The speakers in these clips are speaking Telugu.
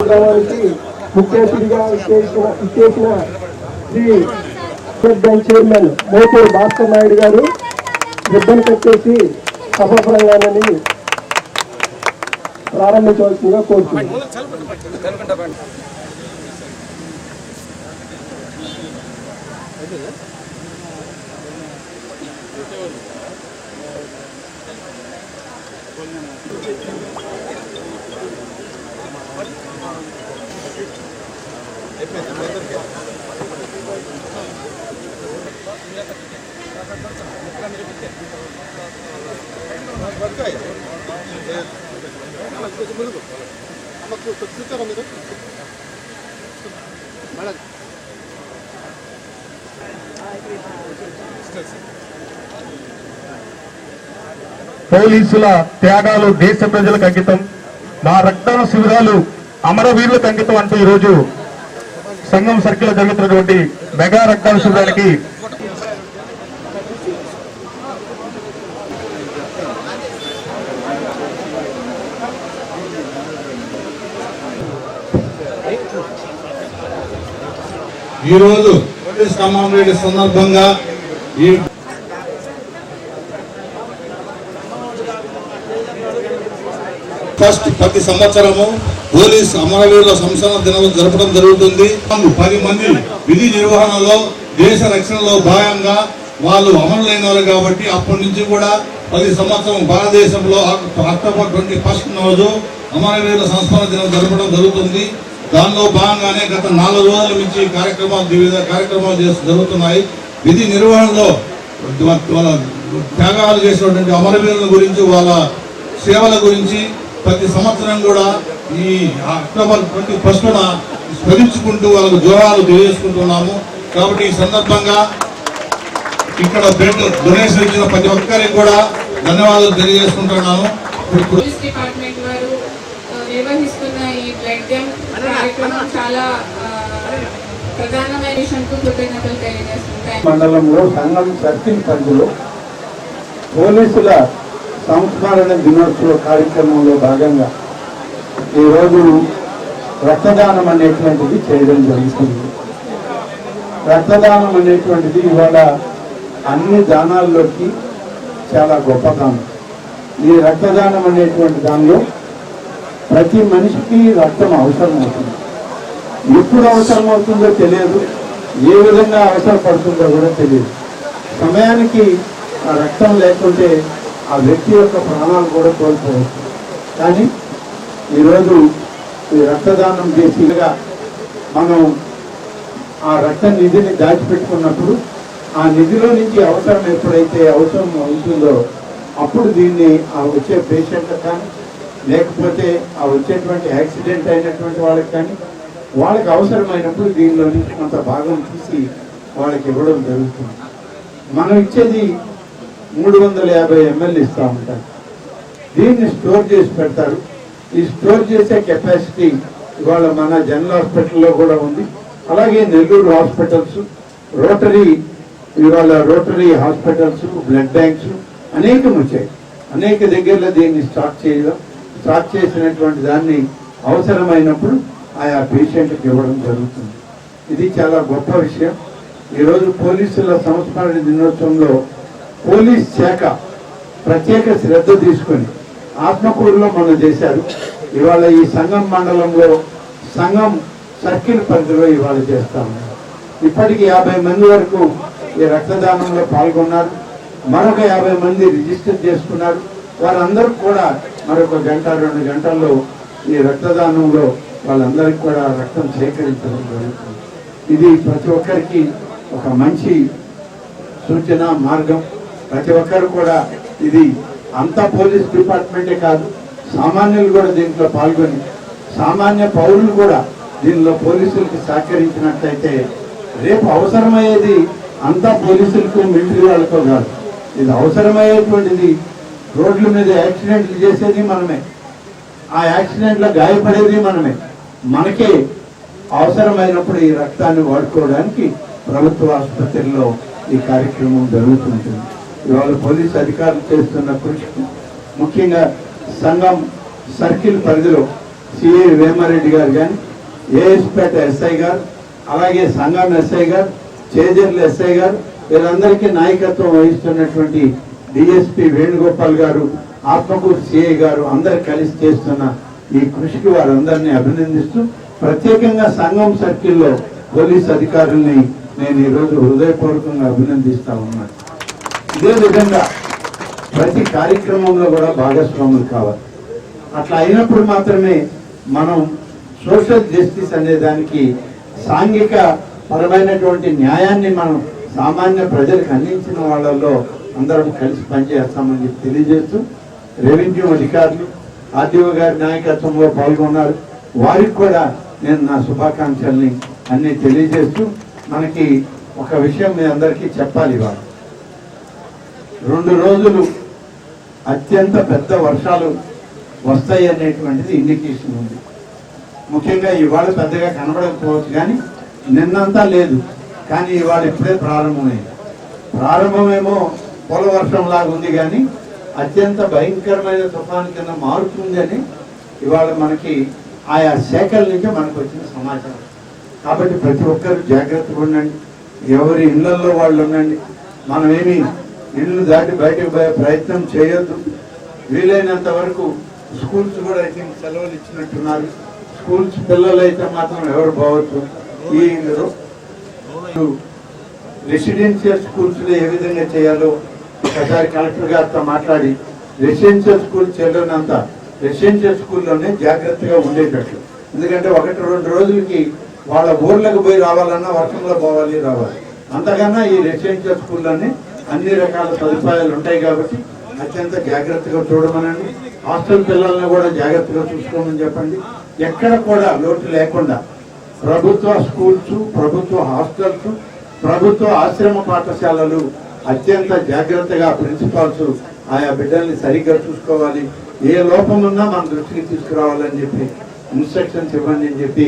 కార్యక్రమానికి ముఖ్య అతిథిగా ఇచ్చేసిన శ్రీ బ్యాంక్ చైర్మన్ మోపూరు భాస్కర్ నాయుడు గారు రిబ్బన్ కట్టేసి సభా ప్రాంగణాన్ని ప్రారంభించవలసిందిగా కోరుతున్నాను. పోలీసుల త్యాగాలు దేశ ప్రజలకు అంకితం, మా రక్తదాన శిబిరాలు అమరవీరులకు అంకితం అంటూ ఈరోజు సంఘం సర్కిల్ జరుగుతున్నటువంటి మెగా రక్తదాన శిబిరానికి ఈరోజు పోలీస్ కమాండరేట్ సందర్భంగా ఈ ప్రతి సంవత్సరము పోలీస్ అమరవీరుల సంస్మరణ దినం జరపడం జరుగుతుంది. 10 మంది విధి నిర్వహణలో దేశ రక్షణలో భాగంగా వాళ్ళు అమరులైన వాళ్ళు కాబట్టి అప్పటి నుంచి కూడా ప్రతి సంవత్సరం భారతదేశంలో అక్టోబర్ 21 రోజు అమరవీరుల సంస్మరణ దినం జరపడం జరుగుతుంది. దానిలో భాగంగానే గత 4 రోజుల నుంచి వివిధ కార్యక్రమాలు జరుగుతున్నాయి. విధి నిర్వహణలో వాళ్ళ త్యాగాలు చేసినటువంటి అమరవీరుల గురించి, వాళ్ళ సేవల గురించి ప్రతి సంవత్సరం కూడా ఈ అక్టోబర్ 21న స్మరించుకుంటూ వాళ్ళకు జోహాలు తెలియజేసుకుంటున్నాము. కాబట్టి ఈ సందర్భంగా ఇక్కడ బ్లడ్ డొనేషన్ ఇచ్చిన ప్రతి ఒక్కరికి కూడా ధన్యవాదాలు తెలియజేసుకుంటున్నాను. నిర్వహిస్తున్న ఈ బ్లడ్ క్యాంప్ కార్యక్రమం చాలా ప్రధానమైన కృతజ్ఞతలు తెలియజేస్తున్నాయి. మండలంలో సంఘం సర్కిల్ పరిధిలో పోలీసుల సంస్మరణ దినోత్సవ కార్యక్రమంలో భాగంగా ఈరోజు రక్తదానం అనేటువంటిది చేయడం జరుగుతుంది. రక్తదానం అనేటువంటిది ఇవాళ అన్ని దానాల్లోకి చాలా గొప్ప దానం. ఈ రక్తదానం అనేటువంటి దానిలో ప్రతి మనిషికి రక్తం అవసరం అవుతుంది. ఎప్పుడు అవసరం అవుతుందో తెలియదు, ఏ విధంగా అవసరపడుతుందో కూడా తెలియదు. సమయానికి ఆ రక్తం లేకుంటే ఆ వ్యక్తి యొక్క ప్రాణాలు కూడా కోల్పోవచ్చు. కానీ ఈరోజు ఈ రక్తదానం చేసిగా మనం ఆ రక్త నిధిని దాచిపెట్టుకున్నప్పుడు ఆ నిధిలో నుంచి అవసరం ఎప్పుడైతే అవసరం అవుతుందో అప్పుడు దీన్ని ఆ వచ్చే పేషెంట్ కానీ లేకపోతే ఆ వచ్చేటువంటి యాక్సిడెంట్ అయినటువంటి వాళ్ళకి కానీ వాళ్ళకి అవసరమైనప్పుడు దీనిలో నుంచి కొంత భాగం తీసి వాళ్ళకి ఇవ్వడం జరుగుతుంది. మనం ఇచ్చేది 350 ml ఇస్తూ ఉంటారు. దీన్ని స్టోర్ చేసి పెడతారు. ఈ స్టోర్ చేసే కెపాసిటీ ఇవాళ మన జనరల్ హాస్పిటల్లో కూడా ఉంది. అలాగే Nellore hospitals, rotary hospitals, blood banks అనేకం వచ్చాయి. అనేక దగ్గరలో దీన్ని స్టార్ట్ చేసినటువంటి దాన్ని అవసరమైనప్పుడు ఆయా పేషెంట్కి ఇవ్వడం జరుగుతుంది. ఇది చాలా గొప్ప విషయం. ఈరోజు పోలీసుల సంస్మరణ దినోత్సవంలో పోలీస్ శాఖ ప్రత్యేక శ్రద్ధ తీసుకొని ఆత్మకూరులో మనం చేశారు. ఇవాళ ఈ సంఘం మండలంలో సంఘం సర్కిల్ పరిధిలో ఇవాళ చేస్తా ఉన్నారు. ఇప్పటికి 50 మంది వరకు ఈ రక్తదానంలో పాల్గొన్నారు. మరొక 50 మంది రిజిస్టర్ చేసుకున్నారు. వారందరూ కూడా మరొక 1-2 గంటల్లో ఈ రక్తదానంలో వాళ్ళందరికీ కూడా రక్తం సేకరించడం జరుగుతుంది. ఇది ప్రతి ఒక్కరికి ఒక మంచి సూచన మార్గం. ప్రతి ఒక్కరు కూడా ఇది అంతా పోలీస్ డిపార్ట్మెంటే కాదు, సామాన్యులు కూడా దీంట్లో పాల్గొని సామాన్య పౌరులు కూడా దీనిలో పోలీసులకు సహకరించినట్లయితే రేపు అవసరమయ్యేది అంతా పోలీసులకు మిలిటరీ వాళ్ళతో కాదు. ఇది అవసరమయ్యేటువంటిది రోడ్ల మీద యాక్సిడెంట్లు చేసేది మనమే, ఆ యాక్సిడెంట్లో గాయపడేది మనమే. మనకే అవసరమైనప్పుడు ఈ రక్తాన్ని వాడుకోవడానికి ప్రభుత్వ ఆసుపత్రిలో ఈ కార్యక్రమం జరుగుతుంటుంది. ఇవాళ పోలీసు అధికారులు చేస్తున్న కృషి, ముఖ్యంగా సంఘం సర్కిల్ పరిధిలో సిఐ వేమారెడ్డి గారు కానీ, ఏఎస్పేట ఎస్ఐ గారు, అలాగే సంగం ఎస్ఐ గారు, చేజర్ల ఎస్ఐ గారు, వీరందరికీ నాయకత్వం వహిస్తున్నటువంటి డిఎస్పి వేణుగోపాల్ గారు, ఆత్మకూరు సిఐ గారు అందరు కలిసి చేస్తున్న ఈ కృషికి వారందరినీ అభినందిస్తూ, ప్రత్యేకంగా సంఘం సర్కిల్లో పోలీస్ అధికారుల్ని నేను ఈరోజు హృదయపూర్వకంగా అభినందిస్తా ఉన్నాను. ఇదే విధంగా ప్రతి కార్యక్రమంలో కూడా భాగస్వాములు కావాలి. అట్లా అయినప్పుడు మాత్రమే మనం సోషల్ జస్టిస్ అనే దానికి సాంఘిక పరమైనటువంటి న్యాయాన్ని మనం సామాన్య ప్రజలకు అందించిన వాళ్ళల్లో అందరం కలిసి పనిచేస్తామని చెప్పి తెలియజేస్తూ, రెవెన్యూ అధికారులు ఆర్డీఓ గారి నాయకత్వంలో పాల్గొన్నారు. వారికి కూడా నేను నా శుభాకాంక్షల్ని అన్ని తెలియజేస్తూ, మనకి ఒక విషయం మీ అందరికీ చెప్పాలి. ఇవాళ 2 రోజులు అత్యంత పెద్ద వర్షాలు వస్తాయి అనేటువంటిది ఇండికేషన్ ఉంది. ముఖ్యంగా ఇవాళ పెద్దగా కనబడకపోవచ్చు, కానీ నిన్నంతా లేదు. కానీ ఇవాళ ఇప్పుడే ప్రారంభమైంది. ప్రారంభమేమో పొల వర్షం లాగా ఉంది, కానీ అత్యంత భయంకరమైన తుఫాను కింద మారుతుందని ఇవాళ మనకి ఆయా శాఖల నుంచి మనకు వచ్చిన సమాచారం. కాబట్టి ప్రతి ఒక్కరు జాగ్రత్తగా ఉండండి, ఎవరి ఇళ్లలో వాళ్ళు ఉండండి. మనమేమి ఇల్లు దాటి బయటకు పోయే ప్రయత్నం చేయొద్దు. వీలైనంత వరకు స్కూల్స్ కూడా ఐ థింక్ సెలవులు ఇచ్చినట్టున్నారు. స్కూల్స్ పిల్లలు అయితే మాత్రం ఎవరు పోవచ్చు. ఈ రెసిడెన్షియల్ స్కూల్స్ లో ఏ విధంగా చేయాలో ఒకసారి కలెక్టర్ గారితో మాట్లాడి రెసిడెన్షియల్ స్కూల్ చిల్డ్రన్ అంతా రెసిడెన్షియల్ స్కూల్లోనే జాగ్రత్తగా ఉండేటట్లు. ఎందుకంటే 1-2 రోజులకి వాళ్ళ ఊర్లకు పోయి రావాలన్నా వర్షంలో పోవాలి రావాలి. అంతకన్నా ఈ రెసిడెన్షియల్ స్కూల్లోనే అన్ని రకాల సదుపాయాలు ఉంటాయి కాబట్టి అత్యంత జాగ్రత్తగా చూడమనండి. హాస్టల్ పిల్లల్ని కూడా జాగ్రత్తగా చూసుకోమని చెప్పండి. ఎక్కడ కూడా లోటు లేకుండా ప్రభుత్వ స్కూల్స్, ప్రభుత్వ హాస్టల్స్, ప్రభుత్వ ఆశ్రమ పాఠశాలలు అత్యంత జాగ్రత్తగా ప్రిన్సిపాల్స్ ఆయా బిడ్డల్ని సరిగ్గా చూసుకోవాలి. ఏ లోపం ఉన్నా మన దృష్టికి తీసుకురావాలని చెప్పి ఇన్స్ట్రక్షన్స్ ఇవ్వండి అని చెప్పి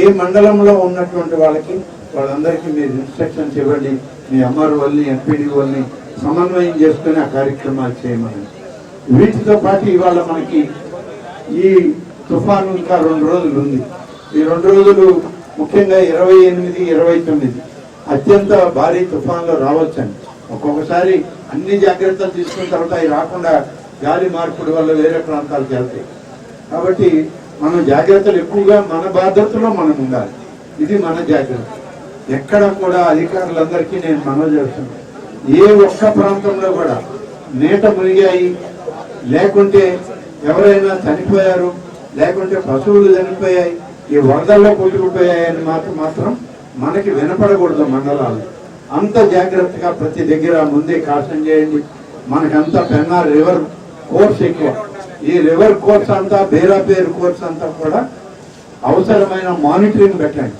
ఏ మండలంలో ఉన్నటువంటి వాళ్ళందరికీ మీరు ఇన్స్ట్రక్షన్స్ ఇవ్వండి. మీ ఎంఆర్ఓ వాళ్ళని, ఎంపీడీ వాళ్ళని సమన్వయం చేసుకుని ఆ కార్యక్రమాలు చేయమని. వీటితో పాటు ఇవాళ మనకి ఈ తుఫాను ఇంకా 2 రోజులు ఉంది. ఈ 2 రోజులు ముఖ్యంగా 28, 29 అత్యంత భారీ తుఫాన్లు రావచ్చండి. ఒక్కొక్కసారి అన్ని జాగ్రత్తలు తీసుకున్న తర్వాత అవి రాకుండా గాలి మార్పుల వల్ల వేరే ప్రాంతాలకు వెళ్తాయి. కాబట్టి మనం జాగ్రత్తలు ఎక్కువగా మన బాధ్యతలో మనం ఉండాలి. ఇది మన జాగ్రత్త. ఎక్కడ కూడా అధికారులందరికీ నేను మనవి చేస్తున్నాను, ఏ ఒక్క ప్రాంతంలో కూడా నీట మునిగాయి, లేకుంటే ఎవరైనా చనిపోయారు, లేకుంటే పశువులు చనిపోయాయి, ఈ వరదల్లో కొట్టుకుపోయాయని మాత్రం మనకి వినపడకూడదు. మండలాలు అంత జాగ్రత్తగా ప్రతి దగ్గర ముందే కాషన్ చేయండి. మనకంతా పెన్నా రివర్ కోర్స్ ఎక్కువ. ఈ రివర్ కోర్స్ అంతా, బేరాపేరు కోర్స్ అంతా కూడా అవసరమైన మానిటరింగ్ పెట్టండి.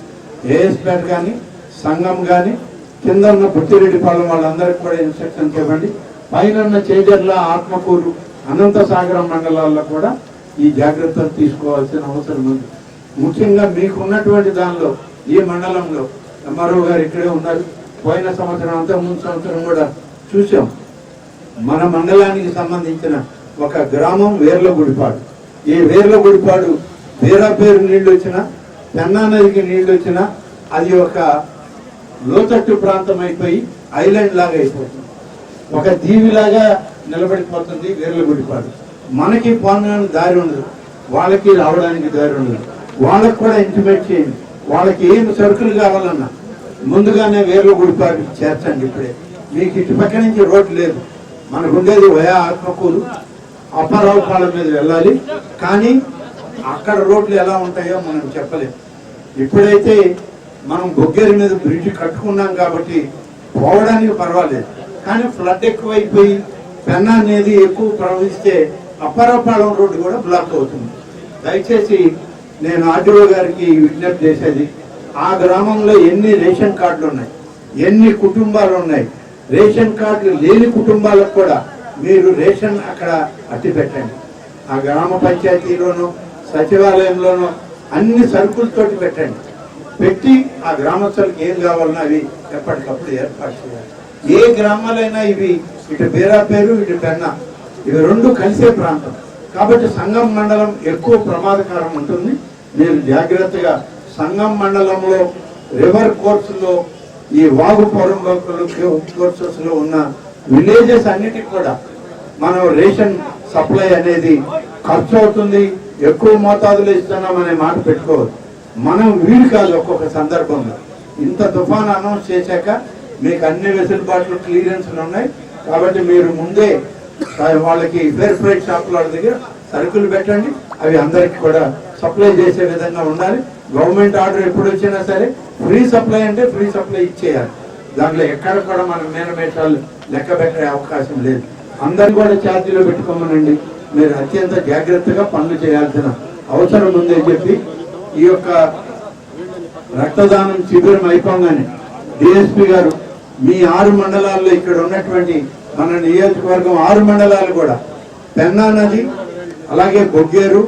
ఏఎస్పేట కానీ, సంఘం కానీ, కింద ఉన్న పుట్టిరెడ్డిపాలెం వాళ్ళందరికీ కూడా ఇన్స్ట్రక్షన్స్ ఇవ్వండి. పైన చేజర్ల, ఆత్మకూరు, అనంతసాగరం మండలాల్లో కూడా ఈ జాగ్రత్తలు తీసుకోవాల్సిన అవసరం ఉంది. ముఖ్యంగా మీకున్నటువంటి దానిలో ఈ మండలంలో ఎంఆర్ఓ గారు ఇక్కడే ఉన్నారు. పోయిన సంవత్సరం, అంతా ముందు సంవత్సరం కూడా చూసాం. మన మండలానికి సంబంధించిన ఒక గ్రామం వేర్లగుడిపాడు. ఈ వేర్లగుడిపాడు బేరాపేరు నీళ్లు వచ్చినా, పెన్నా నదికి నీళ్లు వచ్చినా అది ఒక లోతట్టు ప్రాంతం అయిపోయి ఐలాండ్ లాగా అయిపోతుంది. ఒక దీవిలాగా నిలబడిపోతుంది వేర్లగుడిపాడు. మనకి పోవడానికి దారి ఉండదు, వాళ్ళకి రావడానికి దారి ఉండదు. వాళ్ళకి కూడా ఇంటిమేట్ చేయండి. వాళ్ళకి ఏం సరుకులు కావాలన్నా ముందుగానే వేర్లగుడిపాడు చేర్చండి. ఇప్పుడే మీకు ఇటుపక్క నుంచి రోడ్డు లేదు. మనకు ఉండేది వయా ఆత్మకూరు, అప్పారావుపాలెం మీద వెళ్ళాలి. కానీ అక్కడ రోడ్లు ఎలా ఉంటాయో మనం చెప్పలేము. ఇప్పుడైతే మనం బొగ్గేరి మీద బ్రిడ్జ్ కట్టుకున్నాం కాబట్టి పోవడానికి పర్వాలేదు. కానీ ఫ్లడ్ ఎక్కువైపోయి పెన్నా అనేది ఎక్కువ ప్రవహిస్తే అప్పారావుపాలెం రోడ్డు కూడా బ్లాక్ అవుతుంది. దయచేసి నేను ఆర్డీఓ గారికి విజ్ఞప్తి చేసేది, ఆ గ్రామంలో ఎన్ని రేషన్ కార్డులు ఉన్నాయి, ఎన్ని కుటుంబాలు ఉన్నాయి, రేషన్ కార్డులు లేని కుటుంబాలకు కూడా మీరు రేషన్ అక్కడ అట్టి పెట్టండి. ఆ గ్రామ పంచాయతీలోనూ సచివాలయంలోనూ అన్ని సరుకులతోటి పెట్టండి. పెట్టి ఆ గ్రామస్తులకు ఏం కావాలన్నా అవి ఎప్పటికప్పుడు ఏర్పాటు చేయాలి. ఏ గ్రామాలైనా ఇవి, ఇటు బేరాపేరు, ఇటు పెన్నా, ఇవి 2 కలిసే ప్రాంతం కాబట్టి సంగం మండలం ఎక్కువ ప్రమాదకరం ఉంటుంది. మీరు జాగ్రత్తగా సంగం మండలంలో రివర్ కోర్సులో ఈ వాగు కోర్సెస్ లో ఉన్న విలేజెస్ అన్నిటికి కూడా మనం రేషన్ సప్లై అనేది ఖర్చు అవుతుంది, ఎక్కువ మోతాదులో ఇస్తున్నాం అనే మాట పెట్టుకోవద్దు. మనం వీలు కాదు ఒక్కొక్క సందర్భంలో. ఇంత తుఫాన్ అనౌన్స్ చేశాక మీకు అన్ని వెసులుబాట్లు క్లియరెన్స్లు ఉన్నాయి కాబట్టి మీరు ముందే వాళ్ళకి ఫేర్ ఫ్రైడ్ షాపుల దగ్గర సరుకులు పెట్టండి. అవి అందరికి కూడా సప్లై చేసే విధంగా ఉండాలి. గవర్నమెంట్ ఆర్డర్ ఎప్పుడు వచ్చినా సరే ఫ్రీ సప్లై అంటే ఫ్రీ సప్లై ఇచ్చేయాలి. దాంట్లో ఎక్కడ కూడా మనం మేనమేషాలు లెక్క పెట్టే అవకాశం లేదు. అందరు కూడా ఛార్జీలో పెట్టుకోమనండి. మీరు అత్యంత జాగ్రత్తగా పనులు చేయాల్సిన అవసరం ఉందని చెప్పి ఈ యొక్క రక్తదానం శిబిరం అయిపోగానే డిఎస్పీ గారు మీ 6 మండలాల్లో ఇక్కడ ఉన్నటువంటి మన నియోజకవర్గం 6 మండలాలు కూడా పెన్నా నది, అలాగే బొగ్గేరు,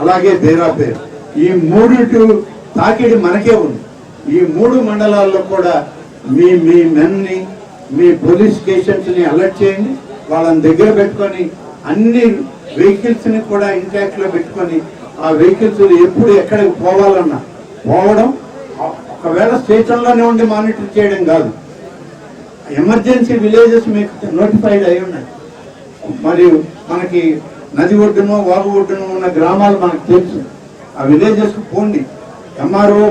అలాగే బేరాపేరు, ఈ 3 తాకిడి మనకే ఉంది. ఈ 3 మండలాల్లో కూడా మీ మెన్ని మీ పోలీస్ స్టేషన్స్ ని అలర్ట్ చేయండి. వాళ్ళని దగ్గర పెట్టుకొని అన్ని వెహికల్స్ ని కూడా ఇంటాక్ట్ లో పెట్టుకొని ఆ వెహికల్స్ ఎప్పుడు ఎక్కడికి పోవాలన్నా పోవడం, ఒకవేళ స్టేషన్లోనే ఉండి మానిటర్ చేయడం కాదు. ఎమర్జెన్సీ విలేజెస్ మీకు నోటిఫైడ్ అయి ఉన్నాయి. మరియు మనకి నది ఒడ్డును వాగు ఒడ్డును ఉన్న గ్రామాలు మనకు తెలుసు. ఆ విలేజెస్ పోండి, ఎంఆర్ఓ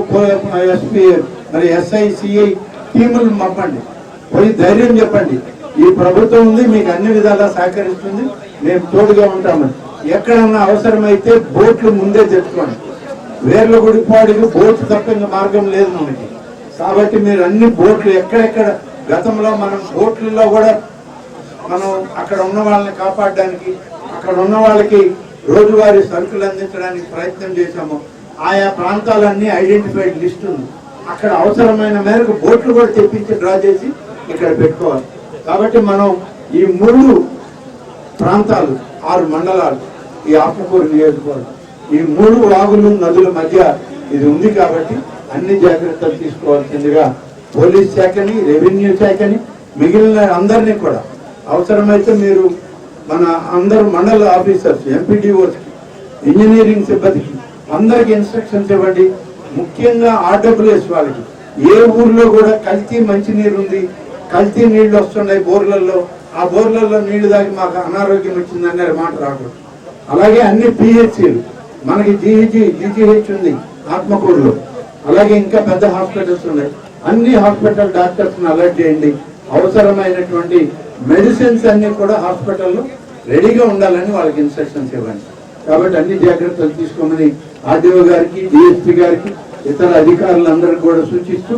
ఎస్పీ మరి ఎస్ఐ సిఐ టీములు పంపండి, పోయి ధైర్యం చెప్పండి. ఈ ప్రభుత్వం ఉంది, మీకు అన్ని విధాలా సహకరిస్తుంది, మేము తోడుగా ఉంటామని. ఎక్కడన్నా అవసరమైతే బోట్లు ముందే తెచ్చుకోండి. వేర్లగుడిపాడికి బోట్లు తప్ప ఇంకా మార్గం లేదు మనకి. కాబట్టి మీరు అన్ని బోట్లు ఎక్కడెక్కడ గతంలో మనం బోట్లలో కూడా మనం అక్కడ ఉన్న వాళ్ళని కాపాడడానికి, అక్కడ ఉన్న వాళ్ళకి రోజువారీ సరుకులు అందించడానికి ప్రయత్నం చేశాము. ఆయా ప్రాంతాలన్నీ ఐడెంటిఫైడ్ లిస్ట్ ఉంది. అక్కడ అవసరమైన మేరకు బోట్లు కూడా తెప్పించి డ్రా చేసి ఇక్కడ పెట్టుకోవాలి. కాబట్టి మనం ఈ 3 ప్రాంతాలు 6 మండలాలు ఈ ఆత్మకూరు నియోజకవర్గం ఈ 3 వాగులు నదుల మధ్య ఇది ఉంది కాబట్టి అన్ని జాగ్రత్తలు తీసుకోవాల్సిందిగా పోలీస్ శాఖని, రెవెన్యూ శాఖని, మిగిలిన అందరినీ కూడా అవసరమైతే మీరు మన అందరు మండల ఆఫీసర్స్, ఎంపీడీఓస్, ఇంజనీరింగ్ సిబ్బందికి అందరికి ఇన్స్ట్రక్షన్స్ ఇవ్వండి. ముఖ్యంగా ఆర్డబ్ల్యూఎస్ వాళ్ళకి ఏ ఊర్లో కూడా కల్తీ మంచినీరు ఉంది, కల్తీ నీళ్లు వస్తున్నాయి బోర్లలో, ఆ బోర్లలో నీళ్లు తాగి మాకు అనారోగ్యం వచ్చిందనే మాట రాకూడదు. అలాగే అన్ని పిహెచ్సిలు మనకి జీజీహెచ్ ఉంది ఆత్మకూరులో, అలాగే ఇంకా పెద్ద హాస్పిటల్స్ ఉన్నాయి. అన్ని హాస్పిటల్ డాక్టర్స్ అలర్ట్ చేయండి. అవసరమైనటువంటి మెడిసిన్స్ అన్ని కూడా హాస్పిటల్లో రెడీగా ఉండాలని వాళ్ళకి ఇన్స్ట్రక్షన్స్ ఇవ్వండి. కాబట్టి అన్ని జాగ్రత్తలు తీసుకోమని ఆర్డీఓ గారికి, డిఎస్పీ గారికి, ఇతర అధికారులందరికీ కూడా సూచిస్తూ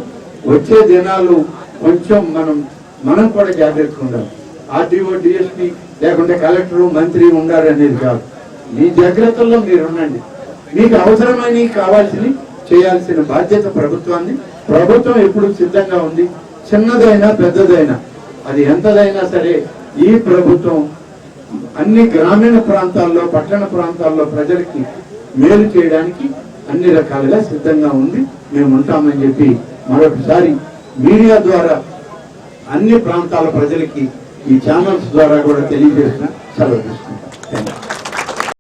వచ్చే దినాలు కొంచెం మనం కూడా జాగ్రత్తగా ఉండాలి. ఆర్డీఓ, డిఎస్పీ లేకుంటే కలెక్టర్, మంత్రి ఉండాలి అనేది కాదు. మీ జాగ్రత్తల్లో మీరు ఉండండి. మీకు అవసరమైనవి కావాల్సినవి చేయాల్సిన బాధ్యత ప్రభుత్వాన్ని. ప్రభుత్వం ఎప్పుడు సిద్ధంగా ఉంది. చిన్నదైనా పెద్దదైనా అది ఎంతదైనా సరే ఈ ప్రభుత్వం అన్ని గ్రామీణ ప్రాంతాల్లో, పట్టణ ప్రాంతాల్లో ప్రజలకి మేలు చేయడానికి అన్ని రకాలుగా సిద్ధంగా ఉంది. మేము ఉంటామని చెప్పి మరొకసారి మీడియా ద్వారా అన్ని ప్రాంతాల ప్రజలకి ఈ ఛానల్స్ ద్వారా కూడా తెలియజేస్తున్నా. సెలవు తీసుకుంటాం.